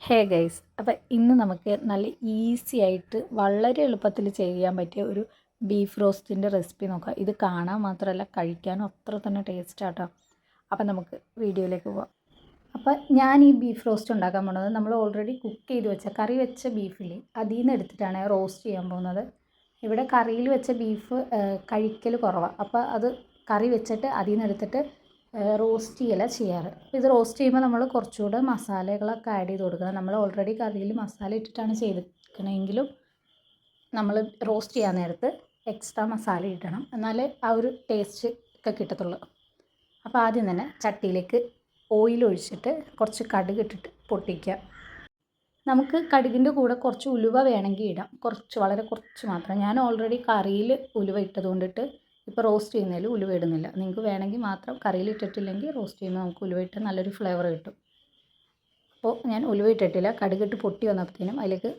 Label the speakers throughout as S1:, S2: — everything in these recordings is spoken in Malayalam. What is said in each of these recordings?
S1: ഹേ ഗൈസ്, അപ്പോൾ ഇന്ന് നമുക്ക് നല്ല ഈസി ആയിട്ട് വളരെ എളുപ്പത്തിൽ ചെയ്യാൻ പറ്റിയ ഒരു ബീഫ് റോസ്റ്റിൻ്റെ റെസിപ്പി നോക്കാം. ഇത് കാണാൻ മാത്രമല്ല കഴിക്കാനും അത്ര തന്നെ ടേസ്റ്റ് ആട്ടോ. അപ്പോൾ നമുക്ക് വീഡിയോയിലേക്ക് പോവാം. അപ്പോൾ ഞാൻ ഈ ബീഫ് റോസ്റ്റ് ഉണ്ടാക്കാൻ പോകുന്നത് നമ്മൾ ഓൾറെഡി കുക്ക് ചെയ്ത് വെച്ച കറി വെച്ച ബീഫില്ലേ അതിൽ നിന്ന് എടുത്തിട്ടാണ് റോസ്റ്റ് ചെയ്യാൻ പോകുന്നത്. ഇവിടെ കറിയിൽ വെച്ച ബീഫ് കഴിക്കൽ കുറവാണ്. അപ്പോൾ അത് കറി വെച്ചിട്ട് അതിൽ നിന്ന് എടുത്തിട്ട് റോസ്റ്റ് ചെയ്യല ചെയ്യാറ്. ഇത് റോസ്റ്റ് ചെയ്യുമ്പോൾ നമ്മൾ കുറച്ചുകൂടെ മസാലകളൊക്കെ ആഡ് ചെയ്ത് കൊടുക്കണം. നമ്മൾ ഓൾറെഡി കറിയിൽ മസാല ഇട്ടിട്ടാണ് ചെയ്തിരിക്കണമെങ്കിലും നമ്മൾ റോസ്റ്റ് ചെയ്യാൻ നേരത്ത് എക്സ്ട്രാ മസാല ഇടണം, എന്നാലേ ആ ഒരു ടേസ്റ്റ് ഒക്കെ കിട്ടത്തുള്ളൂ. അപ്പോൾ ആദ്യം തന്നെ ചട്ടിയിലേക്ക് ഓയിൽ ഒഴിച്ചിട്ട് കുറച്ച് കടുക് ഇട്ടിട്ട് പൊട്ടിക്കുക. നമുക്ക് കടുകിൻ്റെ കൂടെ കുറച്ച് ഉലുവ വേണമെങ്കിൽ ഇടാം, വളരെ കുറച്ച് മാത്രം. ഞാൻ ഓൾറെഡി കറിയിൽ ഉലുവ ഇട്ടതുകൊണ്ടിട്ട് ഇപ്പോൾ റോസ്റ്റ് ചെയ്യുന്നതിൽ ഉലുവ ഇടുന്നില്ല. നിങ്ങൾക്ക് വേണമെങ്കിൽ മാത്രം, കറിയിൽ ഇട്ടിട്ടില്ലെങ്കിൽ റോസ്റ്റ് ചെയ്യുമ്പോൾ നമുക്ക് ഉലുവ ഇട്ട് നല്ലൊരു ഫ്ലേവർ കിട്ടും. അപ്പോൾ ഞാൻ ഉലുവ ഇട്ടിട്ടില്ല. കടുകിട്ട് പൊട്ടി വന്നപ്പോഴത്തേനും അതിലേക്ക്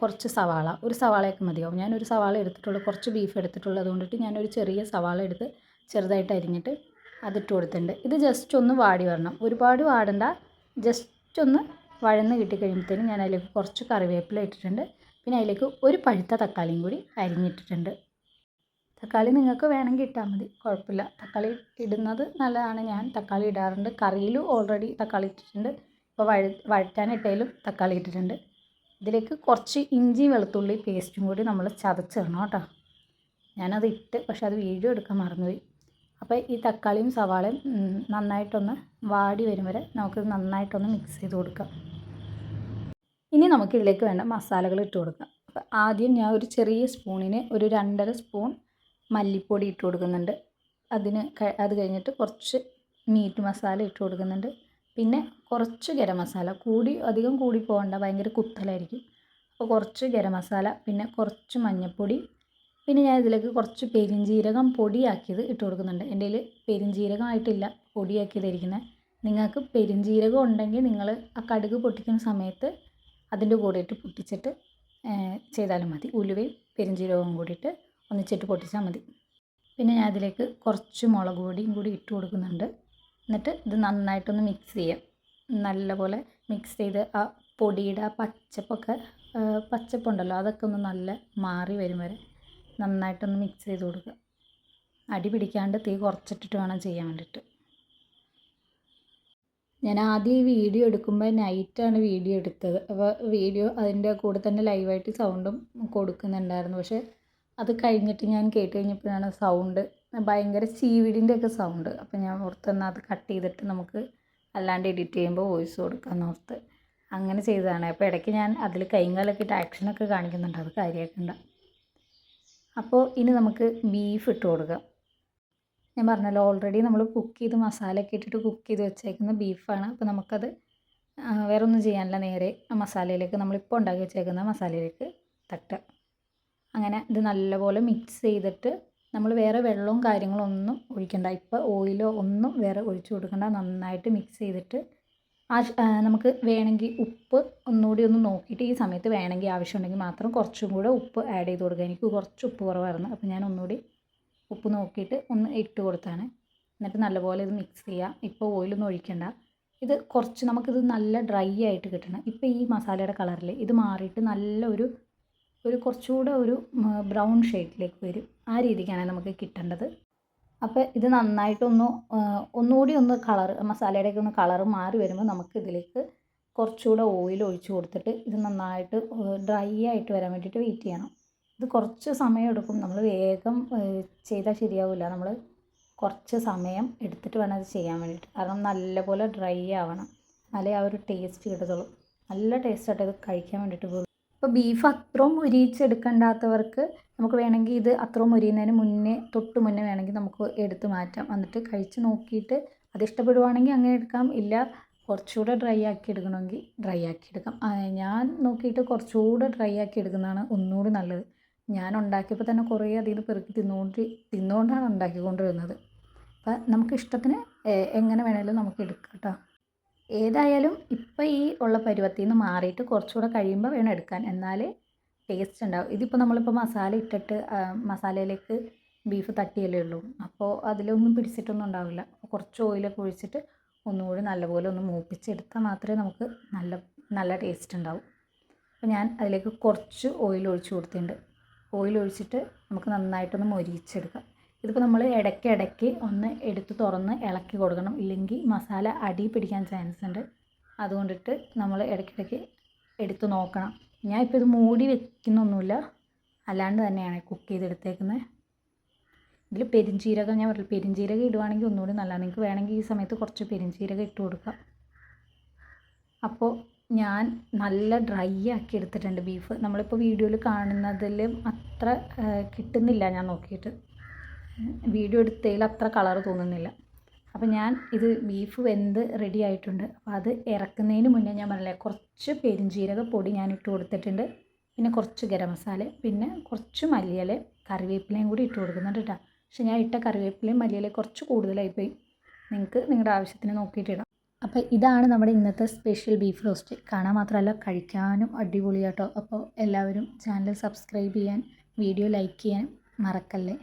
S1: കുറച്ച് സവാള, ഒരു സവാളയൊക്കെ മതിയാവും. ഞാനൊരു സവാള എടുത്തിട്ടുള്ളൂ, കുറച്ച് ബീഫ് എടുത്തിട്ടുള്ളത് കൊണ്ടിട്ട് ഞാനൊരു ചെറിയ സവാള എടുത്ത് ചെറുതായിട്ട് അരിഞ്ഞിട്ട് അതിട്ട് കൊടുത്തിട്ടുണ്ട്. ഇത് ജസ്റ്റ് ഒന്ന് വാടി വരണം, ഒരുപാട് വാടണ്ട, ജസ്റ്റ് ഒന്ന് വഴന്ന് കിട്ടിക്കഴിയുമ്പോഴത്തേനും ഞാൻ അതിലേക്ക് കുറച്ച് കറിവേപ്പില ഇട്ടിട്ടുണ്ട്. പിന്നെ അതിലേക്ക് ഒരു പഴുത്ത തക്കാളിയും കൂടി അരിഞ്ഞിട്ടിട്ടുണ്ട്. തക്കാളി നിങ്ങൾക്ക് വേണമെങ്കിൽ ഇട്ടാൽ മതി, കുഴപ്പമില്ല. തക്കാളി ഇടുന്നത് നല്ലതാണ്. ഞാൻ തക്കാളി ഇടാറുണ്ട്. കറിയിൽ ഓൾറെഡി തക്കാളി ഇട്ടിട്ടുണ്ട്. ഇപ്പോൾ വഴറ്റാനിട്ടതിലും തക്കാളി ഇട്ടിട്ടുണ്ട്. ഇതിലേക്ക് കുറച്ച് ഇഞ്ചി വെളുത്തുള്ളി പേസ്റ്റും കൂടി നമ്മൾ ചതച്ചിടണം കേട്ടോ. ഞാനത് ഇട്ട്, പക്ഷെ അത് വീഡിയോ എടുക്കാൻ മറന്നുപോയി. അപ്പോൾ ഈ തക്കാളിയും സവാളയും നന്നായിട്ടൊന്ന് വാടി വരും വരെ നമുക്കിത് നന്നായിട്ടൊന്ന് മിക്സ് ചെയ്ത് കൊടുക്കാം. ഇനി നമുക്കിതിലേക്ക് വേണ്ട മസാലകൾ ഇട്ട് കൊടുക്കാം. അപ്പോൾ ആദ്യം ഞാൻ ഒരു ചെറിയ സ്പൂണിന് ഒരു 2.5 സ്പൂൺ മല്ലിപ്പൊടി ഇട്ട് കൊടുക്കുന്നുണ്ട്. അത് കഴിഞ്ഞിട്ട് കുറച്ച് മീറ്റ് മസാല ഇട്ട് കൊടുക്കുന്നുണ്ട്. പിന്നെ കുറച്ച് ഗരം മസാല, അധികം കൂടി പോകണ്ട, ഭയങ്കര കുത്തലായിരിക്കും. അപ്പോൾ കുറച്ച് ഗരം മസാല, പിന്നെ കുറച്ച് മഞ്ഞൾപ്പൊടി, പിന്നെ ഞാൻ ഇതിലേക്ക് കുറച്ച് പെരിഞ്ജീരകം പൊടിയാക്കിയത് ഇട്ട് കൊടുക്കുന്നുണ്ട്. എൻ്റെ കയ്യിൽ പെരിഞ്ജീരകമായിട്ടില്ല, പൊടിയാക്കിയതായിരിക്കുന്നത്. നിങ്ങൾക്ക് പെരിഞ്ജീരകം ഉണ്ടെങ്കിൽ നിങ്ങൾ ആ കടുക് പൊട്ടിക്കുന്ന സമയത്ത് അതിൻ്റെ കൂടെ ഇട്ട് പൊട്ടിച്ചിട്ട് ചെയ്താലും മതി. ഉലുവയും പെരിഞ്ജീരകവും കൂടിയിട്ട് ഒന്നിച്ചിട്ട് പൊട്ടിച്ചാൽ മതി. പിന്നെ ഞാൻ അതിലേക്ക് കുറച്ച് മുളക് പൊടിയും കൂടി ഇട്ട് കൊടുക്കുന്നുണ്ട്. എന്നിട്ട് ഇത് നന്നായിട്ടൊന്ന് മിക്സ് ചെയ്യാം. നല്ലപോലെ മിക്സ് ചെയ്ത് ആ പൊടിയുടെ ആ പച്ചപ്പുണ്ടല്ലോ അതൊക്കെ ഒന്ന് നല്ല മാറി വരും വരെ നന്നായിട്ടൊന്ന് മിക്സ് ചെയ്ത് കൊടുക്കുക. അടി പിടിക്കാണ്ട് തീ കുറച്ചിട്ടിട്ട് വേണം ചെയ്യാൻ വേണ്ടിയിട്ട്. ഞാൻ ആദ്യം ഈ വീഡിയോ എടുക്കുമ്പോൾ നൈറ്റാണ് വീഡിയോ എടുത്തത്. അപ്പോൾ വീഡിയോ അതിൻ്റെ കൂടെ തന്നെ ലൈവായിട്ട് സൗണ്ടും കൊടുക്കുന്നുണ്ടായിരുന്നു. പക്ഷേ അത് കഴിഞ്ഞിട്ട് ഞാൻ കേട്ട് കഴിഞ്ഞപ്പോഴാണ് സൗണ്ട് ഭയങ്കര ചീവിടിൻ്റെ ഒക്കെ സൗണ്ട്. അപ്പോൾ ഞാൻ ഓർത്തെന്നാൽ അത് കട്ട് ചെയ്തിട്ട് നമുക്ക് അല്ലാണ്ട് എഡിറ്റ് ചെയ്യുമ്പോൾ വോയിസ് കൊടുക്കാമെന്ന് ഓർത്ത് അങ്ങനെ ചെയ്തതാണ്. അപ്പോൾ ഇടയ്ക്ക് ഞാൻ അതിൽ കൈകാലൊക്കെ ഇട്ട് ആക്ഷനൊക്കെ കാണിക്കുന്നുണ്ട്, അത് കാര്യമാക്കണ്ട. അപ്പോൾ ഇനി നമുക്ക് ബീഫ് ഇട്ട് കൊടുക്കാം. ഞാൻ പറഞ്ഞല്ലോ ഓൾറെഡി നമ്മൾ കുക്ക് ചെയ്ത് മസാലയൊക്കെ ഇട്ടിട്ട് കുക്ക് ചെയ്ത് വെച്ചേക്കുന്ന ബീഫാണ്. അപ്പോൾ നമുക്കത് വേറെ ഒന്നും ചെയ്യാനില്ല, നേരെ ആ മസാലയിലേക്ക്, നമ്മളിപ്പോൾ ഉണ്ടാക്കി വെച്ചേക്കുന്ന മസാലയിലേക്ക് തട്ടുക. അങ്ങനെ ഇത് നല്ലപോലെ മിക്സ് ചെയ്തിട്ട് നമ്മൾ വേറെ വെള്ളവും കാര്യങ്ങളും ഒന്നും ഒഴിക്കണ്ട. ഇപ്പോൾ ഓയിലോ ഒന്നും വേറെ ഒഴിച്ചു കൊടുക്കണ്ട. നന്നായിട്ട് മിക്സ് ചെയ്തിട്ട് നമുക്ക് വേണമെങ്കിൽ ഉപ്പ് ഒന്നുകൂടി ഒന്ന് നോക്കിയിട്ട് ഈ സമയത്ത് വേണമെങ്കിൽ ആവശ്യമുണ്ടെങ്കിൽ മാത്രം കുറച്ചും കൂടെ ഉപ്പ് ആഡ് ചെയ്ത് കൊടുക്കുക. എനിക്ക് കുറച്ച് ഉപ്പ് കുറവായിരുന്നു, അപ്പോൾ ഞാൻ ഒന്നുകൂടി ഉപ്പ് നോക്കിയിട്ട് ഒന്ന് ഇട്ട് കൊടുത്താണ്. എന്നിട്ട് നല്ലപോലെ ഇത് മിക്സ് ചെയ്യുക. ഇപ്പോൾ ഓയിലൊന്നും ഒഴിക്കണ്ട. ഇത് കുറച്ച് നമുക്കിത് നല്ല ഡ്രൈ ആയിട്ട് കിട്ടണം. ഇപ്പോൾ ഈ മസാലയുടെ കളറിൽ ഇത് മാറിയിട്ട് നല്ല ഒരു കുറച്ചുകൂടെ ഒരു ബ്രൗൺ ഷെയ്ഡിലേക്ക് വരും. ആ രീതിക്കാണ് നമുക്ക് കിട്ടേണ്ടത്. അപ്പോൾ ഇത് ഒന്നുകൂടി ഒന്ന് മസാലയുടെയൊക്കെ ഒന്ന് കളറ് മാറി വരുമ്പോൾ നമുക്ക് ഇതിലേക്ക് കുറച്ചുകൂടെ ഓയിൽ ഒഴിച്ച് കൊടുത്തിട്ട് ഇത് നന്നായിട്ട് ഡ്രൈ ആയിട്ട് വരാൻ വേണ്ടിയിട്ട് വെയിറ്റ് ചെയ്യണം. ഇത് കുറച്ച് സമയം എടുക്കും. നമ്മൾ വേഗം ചെയ്താൽ ശരിയാവില്ല. നമ്മൾ കുറച്ച് സമയം എടുത്തിട്ട് വേണം അത് ചെയ്യാൻ വേണ്ടിയിട്ട്. കാരണം നല്ലപോലെ ഡ്രൈ ആവണം, എന്നാലേ ആ ഒരു ടേസ്റ്റ് കിട്ടത്തുള്ളൂ. നല്ല ടേസ്റ്റായിട്ട് ഇത് കഴിക്കാൻ വേണ്ടിയിട്ട് പോകും. ഇപ്പോൾ ബീഫ് അത്രയും മുരിച്ചെടുക്കണ്ടാത്തവർക്ക് നമുക്ക് വേണമെങ്കിൽ ഇത് അത്രയും മുരിയുന്നതിന് തൊട്ട് മുന്നേ വേണമെങ്കിൽ നമുക്ക് എടുത്ത് മാറ്റാം. എന്നിട്ട് കഴിച്ച് നോക്കിയിട്ട് അത് ഇഷ്ടപ്പെടുവാണെങ്കിൽ അങ്ങനെ എടുക്കാം. ഇല്ല കുറച്ചുകൂടെ ഡ്രൈ ആക്കി എടുക്കണമെങ്കിൽ ഡ്രൈ ആക്കി എടുക്കാം. ഞാൻ നോക്കിയിട്ട് കുറച്ചുകൂടെ ഡ്രൈ ആക്കി എടുക്കുന്നതാണ് ഒന്നുകൂടി നല്ലത്. ഞാൻ ഉണ്ടാക്കിയപ്പോൾ തന്നെ കുറേ അതിൽ നിന്ന് പെറുക്കി തിന്നുകൊണ്ടാണ് ഉണ്ടാക്കിക്കൊണ്ടിരുന്നത്. അപ്പം നമുക്ക് ഇഷ്ടത്തിന് എങ്ങനെ വേണമെങ്കിലും നമുക്ക് എടുക്കാം കേട്ടോ. ഏതായാലും ഇപ്പം ഈ ഉള്ള പരുവത്തിൽ നിന്ന് മാറിയിട്ട് കുറച്ചുകൂടെ കഴിയുമ്പോൾ വേണം എടുക്കാൻ, എന്നാലേ ടേസ്റ്റ് ഉണ്ടാവും. ഇതിപ്പോൾ നമ്മളിപ്പോൾ മസാല ഇട്ടിട്ട് മസാലയിലേക്ക് ബീഫ് തട്ടിയല്ലേ ഉള്ളൂ, അപ്പോൾ അതിലൊന്നും പിടിച്ചിട്ടൊന്നും ഉണ്ടാവില്ല. അപ്പോൾ കുറച്ച് ഓയിലൊക്കെ ഒഴിച്ചിട്ട് ഒന്നുകൂടി നല്ലപോലെ ഒന്ന് മൂപ്പിച്ചെടുത്താൽ മാത്രമേ നമുക്ക് നല്ല ടേസ്റ്റ് ഉണ്ടാവും. അപ്പോൾ ഞാൻ അതിലേക്ക് കുറച്ച് ഓയിൽ ഒഴിച്ച് കൊടുത്തിട്ടുണ്ട്. ഓയിൽ ഒഴിച്ചിട്ട് നമുക്ക് നന്നായിട്ടൊന്ന് മൊരിയിച്ചെടുക്കാം. ഇതിപ്പോൾ നമ്മൾ ഇടയ്ക്കിടയ്ക്ക് ഒന്ന് എടുത്ത് തുറന്ന് ഇളക്കി കൊടുക്കണം, ഇല്ലെങ്കിൽ മസാല അടി പിടിക്കാൻ ചാൻസ് ഉണ്ട്. അതുകൊണ്ടിട്ട് നമ്മൾ ഇടയ്ക്കിടയ്ക്ക് എടുത്ത് നോക്കണം. ഞാൻ ഇപ്പോൾ ഇത് മൂടി വെക്കുന്നൊന്നുമില്ല, അല്ലാണ്ട് തന്നെയാണ് കുക്ക് ചെയ്തെടുത്തേക്കുന്നത്. ഇതിൽ പെരിഞ്ചീരകം ഞാൻ പറഞ്ഞു, പെരിഞ്ചീരകം ഇടുവാണെങ്കിൽ ഒന്നുകൂടി നല്ലതാണ്. നിങ്ങൾക്ക് വേണമെങ്കിൽ ഈ സമയത്ത് കുറച്ച് പെരിഞ്ചീരകം ഇട്ട് കൊടുക്കാം. അപ്പോൾ ഞാൻ നല്ല ഡ്രൈ ആക്കി എടുത്തിട്ടുണ്ട് ബീഫ്. നമ്മളിപ്പോൾ വീഡിയോയിൽ കാണുന്നതിലും അത്ര കിട്ടുന്നില്ല, ഞാൻ നോക്കിയിട്ട് വീഡിയോ എടുത്തതിൽ അത്ര കളർ തോന്നുന്നില്ല. അപ്പോൾ ഞാൻ ഇത് ബീഫ് വെന്ത് റെഡി ആയിട്ടുണ്ട്. അപ്പോൾ അത് ഇറക്കുന്നതിന് മുന്നേ ഞാൻ പറഞ്ഞില്ലേ, കുറച്ച് പെരിഞ്ചീരക പൊടി ഞാൻ ഇട്ട് കൊടുത്തിട്ടുണ്ട്, പിന്നെ കുറച്ച് ഗരം മസാല, പിന്നെ കുറച്ച് മല്ലിയില കറിവേപ്പിലയും കൂടി ഇട്ട് കൊടുക്കുന്നുണ്ട് കേട്ടോ. പക്ഷെ ഞാൻ ഇട്ട കറിവേപ്പിലയും മല്ലിയിലയും കുറച്ച് കൂടുതലായിപ്പോയി. നിങ്ങൾക്ക് നിങ്ങളുടെ ആവശ്യത്തിന് നോക്കിയിട്ട് ഇടാം. അപ്പോൾ ഇതാണ് നമ്മുടെ ഇന്നത്തെ സ്പെഷ്യൽ ബീഫ് റോസ്റ്റ്. കാണാൻ മാത്രമല്ല കഴിക്കാനും അടിപൊളിയാട്ടോ. അപ്പോൾ എല്ലാവരും ചാനൽ സബ്സ്ക്രൈബ് ചെയ്യാൻ, വീഡിയോ ലൈക്ക് ചെയ്യാൻ മറക്കല്ലേ.